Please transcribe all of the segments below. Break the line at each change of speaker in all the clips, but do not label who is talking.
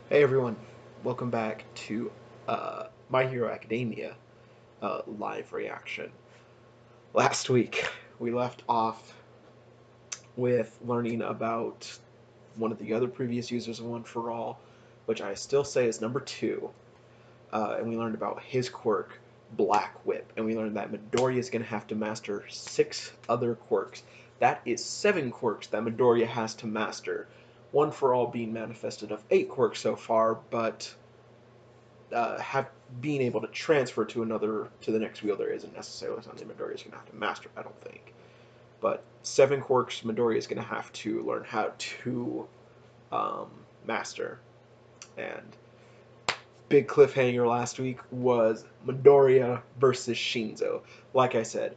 Hey everyone, welcome back to My Hero Academia live reaction. Last week we left off with learning about one of the other previous users of One For All, which I still say is number 2, and we learned about his quirk, Black Whip, and we learned that Midoriya is going to have to master 6 other quirks. That is 7 quirks that Midoriya has to master. One For All being manifested of 8 quirks so far, but have being able to transfer to the next wielder isn't necessarily something Midoriya is going to have to master, I don't think. But 7 quirks Midoriya is going to have to learn how to um, master. And big cliffhanger last week was Midoriya versus Shinso. Like I said,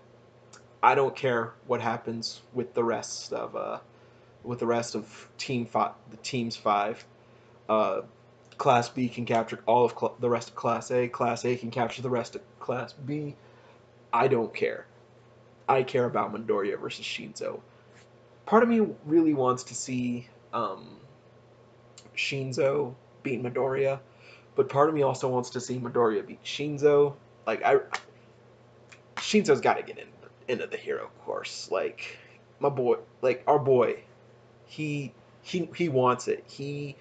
I don't care what happens with the rest of the team's 5. Uh, Class B can capture all of the rest of Class A. Class A can capture the rest of Class B. I don't care. I care about Midoriya versus Shinso. Part of me really wants to see Shinso beat Midoriya, but part of me also wants to see Midoriya beat Shinso. Like Shinso's got to get into the hero course. Like my boy, like our boy, he wants it. He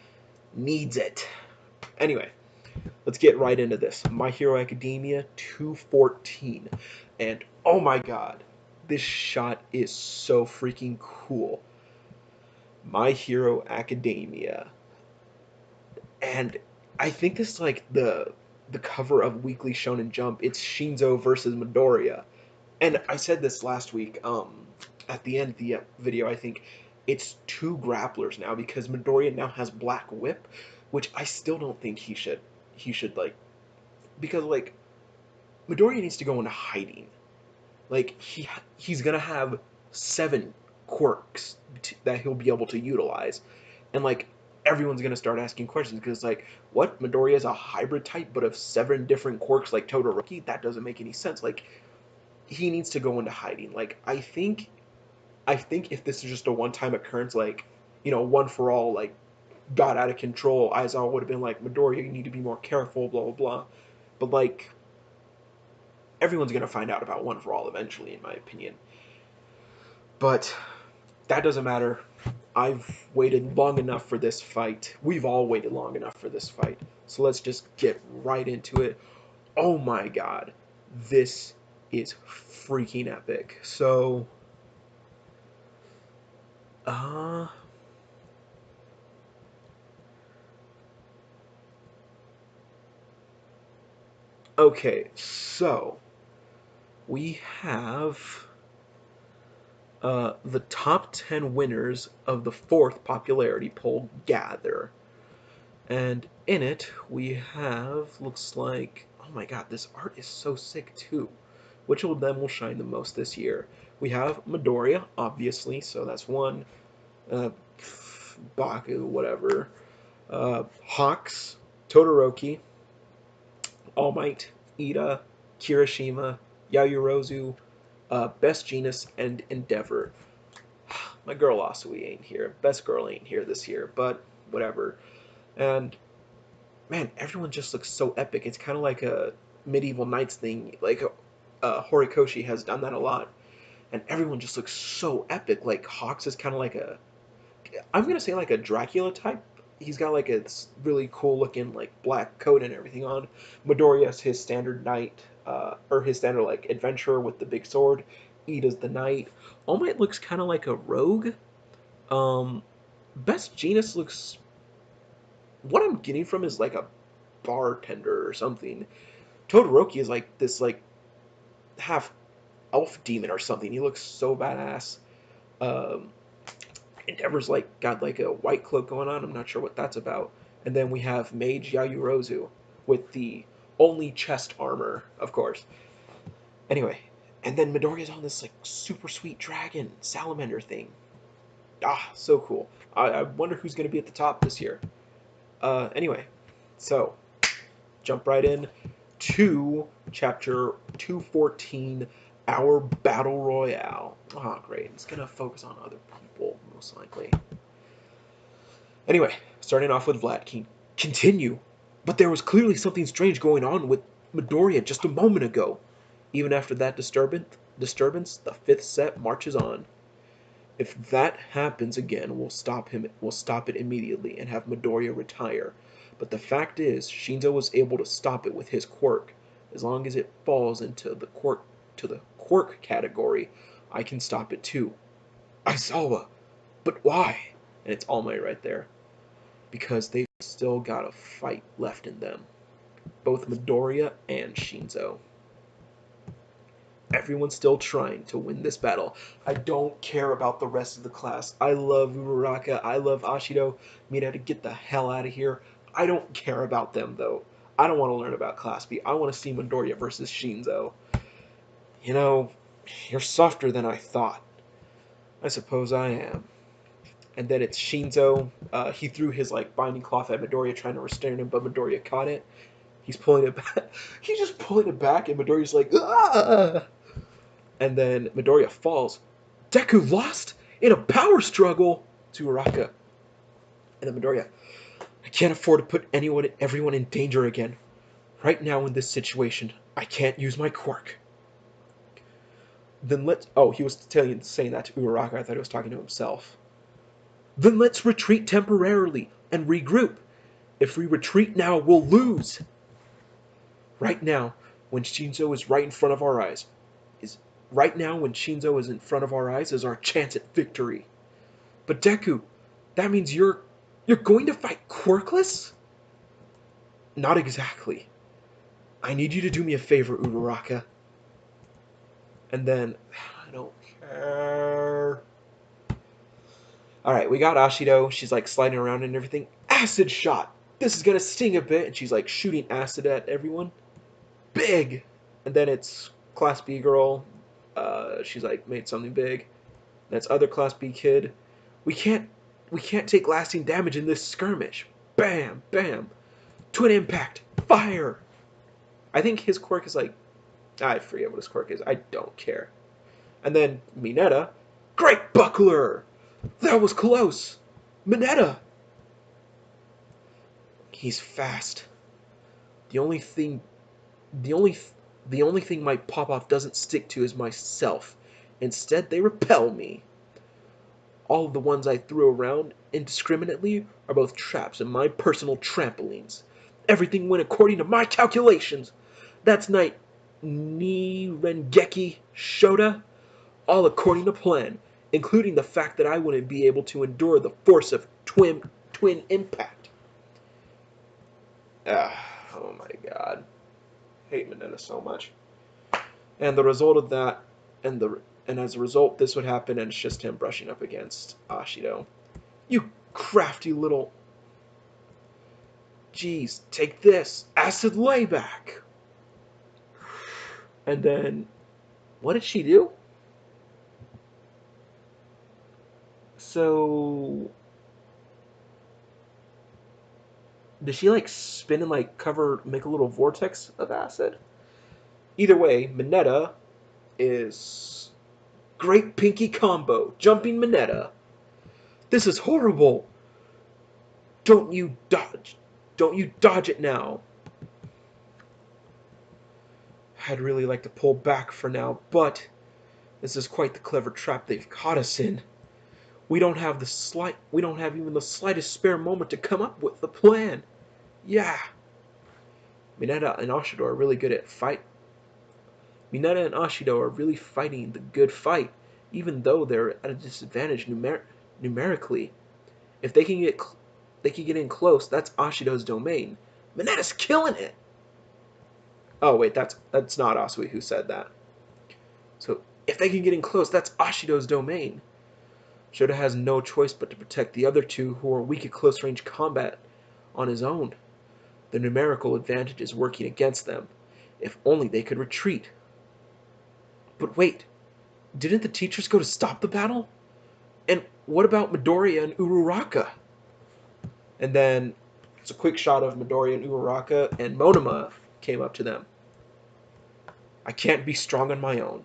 needs it. Anyway, let's get right into this. My Hero Academia 214. And oh my god, this shot is so freaking cool. My Hero Academia. And I think this is like the cover of Weekly Shonen Jump. It's Shinso versus Midoriya. And I said this last week, at the end of the video, I think it's 2 grapplers now because Midoriya now has Black Whip, which I still don't think he should like, because like Midoriya needs to go into hiding. Like he's gonna have 7 quirks that he'll be able to utilize, and like everyone's gonna start asking questions because like what, Midoriya is a hybrid type but of 7 different quirks like Todoroki? That doesn't make any sense. Like he needs to go into hiding. Like I think if this is just a one-time occurrence, like One For All like got out of control, Aizawa would have been like, Midoriya, you need to be more careful, blah blah blah. But like everyone's gonna find out about One For All eventually, in my opinion. But that doesn't matter. I've waited long enough for this fight. We've all waited long enough for this fight. So let's just get right into it. Oh my god. This is freaking epic. So, uh, okay. So, we have the top 10 winners of the 4th popularity poll gather. And in it, we have, looks like, oh my god, this art is so sick too. Which of them will shine the most this year? We have Midoriya, obviously, so that's one. Uh, Baku, whatever. Hawks, Todoroki, All Might, Ida, Kirishima, Yayurozu, Best Genus, and Endeavor. My girl Asui ain't here. Best girl ain't here this year, but whatever. And man, everyone just looks so epic. It's kind of like a medieval knights thing. Like Horikoshi has done that a lot, and everyone just looks so epic. Like Hawks is kind of like I'm gonna say like a Dracula type. He's got like a really cool looking like black coat and everything on. Midoriya's his standard knight, or his standard like adventurer with the big sword. Ida's the knight. All Might looks kind of like a rogue. Um, Best Genus looks, what I'm getting from is like a bartender or something. Todoroki is like this like half elf demon or something. He looks so badass. Um, Endeavor's like got like a white cloak going on. I'm not sure what that's about. And then we have Mage Yayurozu with the only chest armor, of course. Anyway, and then Midoriya's on this like super sweet dragon salamander thing. Ah, so cool. I wonder who's going to be at the top this year. Anyway, so jump right in to chapter 214, Our Battle Royale. Oh, great. It's going to focus on other people, most likely. Anyway, starting off with Vlad King. Continue. But there was clearly something strange going on with Midoriya just a moment ago. Even after that disturbance, the fifth set marches on. If that happens again, we'll stop it immediately and have Midoriya retire. But the fact is, Shinso was able to stop it with his quirk. As long as it falls into the quirk category, I can stop it too. Aizawa, but why? And it's All Might right there. Because they've still got a fight left in them. Both Midoriya and Shinso. Everyone's still trying to win this battle. I don't care about the rest of the class. I love Uraraka. I love Ashido. Mina to get the hell out of here. I don't care about them, though. I don't want to learn about Class B. I want to see Midoriya versus Shinso. You know, you're softer than I thought. I suppose I am. And then it's Shinso. He threw his binding cloth at Midoriya, trying to restrain him, but Midoriya caught it. He's pulling it back. He's just pulling it back, and Midoriya's like, ah! And then Midoriya falls. Deku lost in a power struggle to Uraraka. And then Midoriya, I can't afford to put everyone in danger again. Right now in this situation, I can't use my quirk. Then he was saying that to Uraraka. I thought he was talking to himself. Then let's retreat temporarily and regroup. If we retreat now, we'll lose. Right now, when Shinso is right in front of our eyes, is our chance at victory. But Deku, that means you're going to fight quirkless? Not exactly. I need you to do me a favor, Uraraka. And then, I don't care. Alright, we got Ashido. She's sliding around and everything. Acid shot! This is gonna sting a bit. And she's shooting acid at everyone. Big! And then it's Class B girl. She's made something big. That's other Class B kid. We can't take lasting damage in this skirmish. Bam! Bam! Twin impact! Fire! I think his quirk is I forget what his quirk is. I don't care. And then Mineta. Great buckler! That was close! Mineta! He's fast. The only thing my pop-off doesn't stick to is myself. Instead, they repel me. All of the ones I threw around indiscriminately are both traps and my personal trampolines. Everything went according to my calculations. That's night Nirengeki Shota, all according to plan, including the fact that I wouldn't be able to endure the force of twin impact. Oh my god. I hate Mineta so much. And the result of that, and as a result, this would happen, and it's just him brushing up against Ashido. You crafty little... Jeez, take this! Acid layback! And then... What did she do? So... Did she spin and make a little vortex of acid? Either way, Mineta is great pinky combo. Jumping Mineta. This is horrible. Don't you dodge. Don't you dodge it now. I'd really like to pull back for now, but this is quite the clever trap they've caught us in. We don't have even the slightest spare moment to come up with the plan. Yeah. Mineta and Ashido are really good at Mineta and Ashido are really fighting the good fight, even though they're at a disadvantage numerically. If they can get in close, that's Ashido's domain. Mineta's killing it. Oh wait, that's not Asui who said that. So if they can get in close, that's Ashido's domain. Shota has no choice but to protect the other two who are weak at close range combat on his own. The numerical advantage is working against them. If only they could retreat. But wait, didn't the teachers go to stop the battle? And what about Midoriya and Uraraka? And then it's a quick shot of Midoriya and Uraraka, and Monoma came up to them. I can't be strong on my own.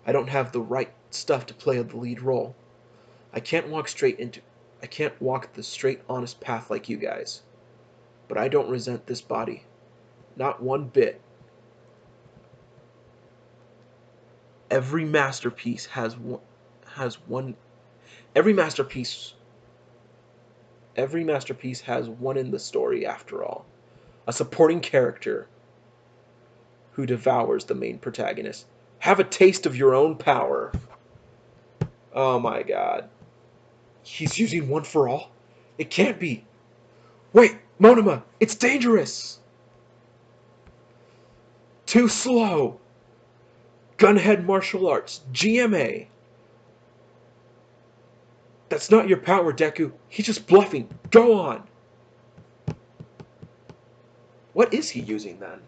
I don't have the right stuff to play the lead role. I can't walk the straight, honest path like you guys. but I don't resent this body. Not one bit. Every masterpiece has one every masterpiece has one in the story after all. A supporting character who devours the main protagonist. Have a taste of your own power. Oh my god. He's using one for all? It can't be. Wait, Monoma, it's dangerous. Too slow. Gunhead martial arts, GMA. That's not your power, Deku. He's just bluffing. Go on. What is he using then?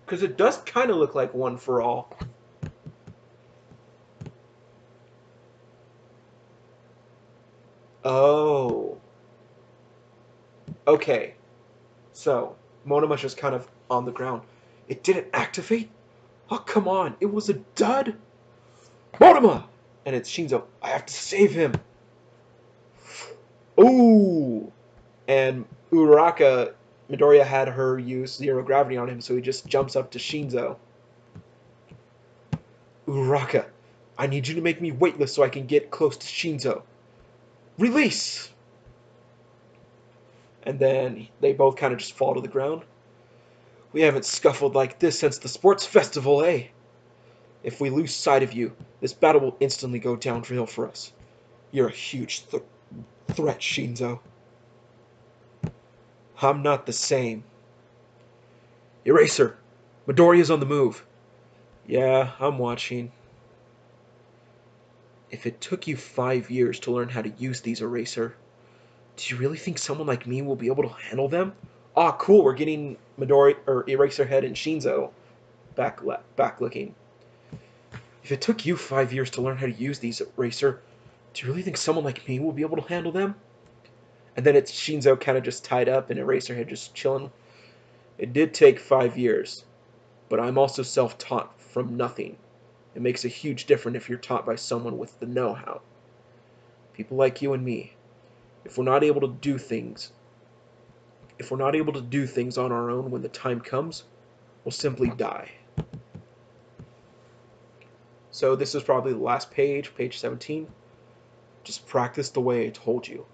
Because it does kind of look like one for all. Oh. Okay. So, Monoma's just kind of on the ground. It didn't activate? Oh, come on. It was a dud. Monoma! And it's Shinso. I have to save him. Ooh. And Uraraka, Midoriya had her use zero gravity on him, so he just jumps up to Shinso. Uraraka, I need you to make me weightless so I can get close to Shinso. Release! And then they both kind of just fall to the ground. We haven't scuffled like this since the sports festival, eh? If we lose sight of you, this battle will instantly go downhill for us. You're a huge threat, Shinso. I'm not the same. Eraser! Midoriya's on the move. Yeah, I'm watching. If it took you 5 years to learn how to use these, Eraser, do you really think someone like me will be able to handle them? Ah, cool, we're getting Midori, or Eraserhead and Shinso back looking. If it took you 5 years to learn how to use these, Eraser, do you really think someone like me will be able to handle them? And then it's Shinso kind of just tied up and Eraserhead just chilling. It did take 5 years, but I'm also self-taught from nothing. It makes a huge difference if you're taught by someone with the know-how. People like you and me. If we're not able to do things on our own when the time comes, we'll simply die. So this is probably the last page, page 17. Just practice the way I told you.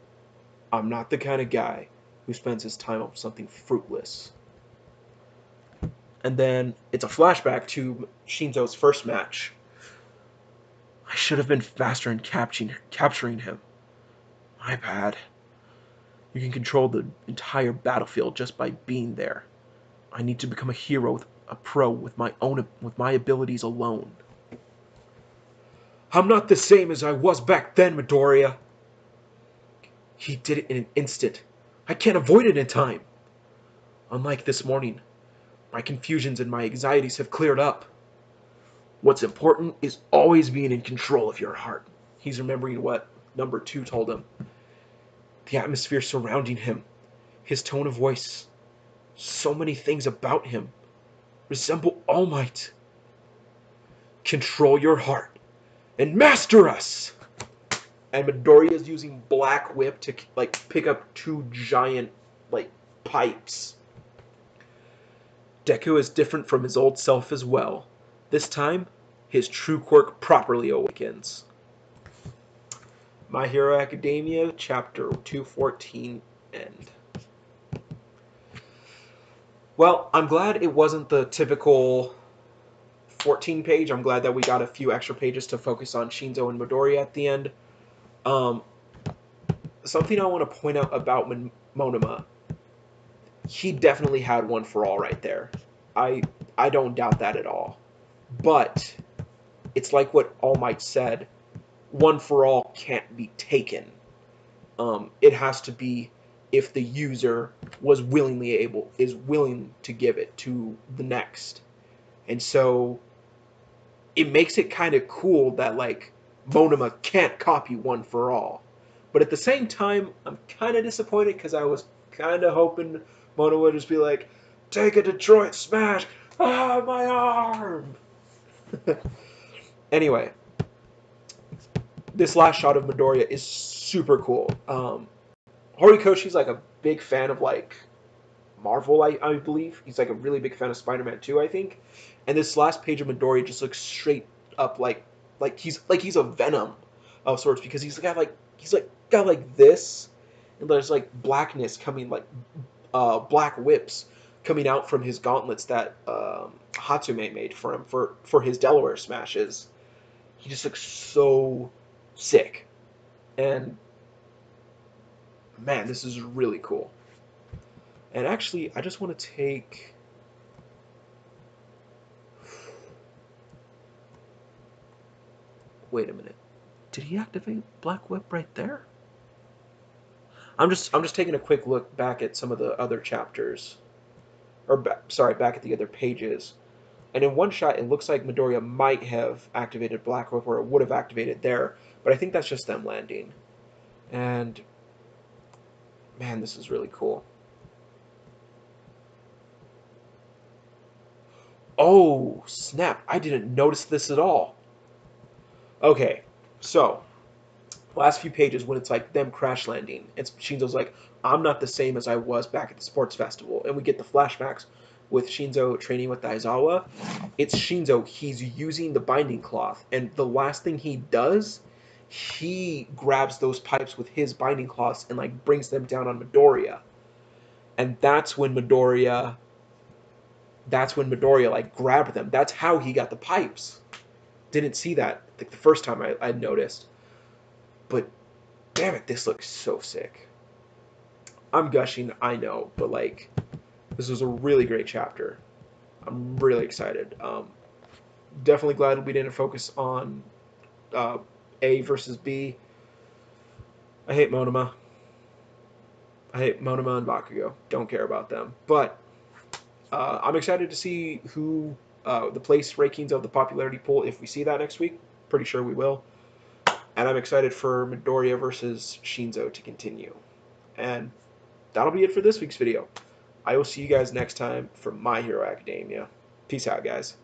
I'm not the kind of guy who spends his time on something fruitless. And then it's a flashback to Shinso's first match. I should have been faster in capturing him. My bad. You can control the entire battlefield just by being there. I need to become a hero, a pro with my abilities alone. I'm not the same as I was back then, Midoriya. He did it in an instant. I can't avoid it in time. Unlike this morning, my confusions and my anxieties have cleared up. What's important is always being in control of your heart. He's remembering what number 2 told him. The atmosphere surrounding him, his tone of voice, so many things about him resemble All Might. Control your heart and master us! And Midoriya is using Black Whip to pick up 2 giant pipes. Deku is different from his old self as well. This time, his true quirk properly awakens. My Hero Academia, Chapter 214, end. Well, I'm glad it wasn't the typical 14 page. I'm glad that we got a few extra pages to focus on Shinso and Midoriya at the end. Something I want to point out about Monoma. He definitely had one for all right there. I don't doubt that at all. But it's like what All Might said. One for all can't be taken. It has to be if the user is willing to give it to the next. And so it makes it kind of cool that Monoma can't copy one for all. But at the same time, I'm kind of disappointed because I was kind of hoping Monoma would just be like, take a Detroit Smash! Ah, my arm! Anyway, this last shot of Midoriya is super cool. Horikoshi's a big fan of Marvel, I believe. He's like a really big fan of Spider-Man too, I think. And this last page of Midoriya just looks straight up like he's a Venom of sorts because he's got like this, and there's like blackness coming like black whips coming out from his gauntlets that Hatsume made for him for his Delaware smashes. He just looks so sick, and man, this is really cool. And actually, I just want to take. Wait a minute. Did he activate Black Whip right there? I'm just taking a quick look back at some of the other chapters, or sorry, back at the other pages. And in one shot, it looks like Midoriya might have activated Black Whip, or it would have activated there. But I think that's just them landing. And man, this is really cool. Oh, snap. I didn't notice this at all. Okay, so last few pages when it's like them crash landing, it's Shinzo's like, I'm not the same as I was back at the sports festival, and we get the flashbacks with Shinzo training with Aizawa. It's Shinzo, he's using the binding cloth, and the last thing he does, he grabs those pipes with his binding cloths and like brings them down on Midoriya. And that's when Midoriya like grabbed them. That's how he got the pipes. Didn't see that like the first time I noticed. But damn it, this looks so sick. I'm gushing, I know, but like this was a really great chapter. I'm really excited. Definitely glad we didn't focus on uh, A versus B. I hate Monoma. I hate Monoma and Bakugo. Don't care about them. But I'm excited to see who the place rankings of the popularity poll, if we see that next week. Pretty sure we will. And I'm excited for Midoriya versus Shinzo to continue. And that'll be it for this week's video. I will see you guys next time for My Hero Academia. Peace out, guys.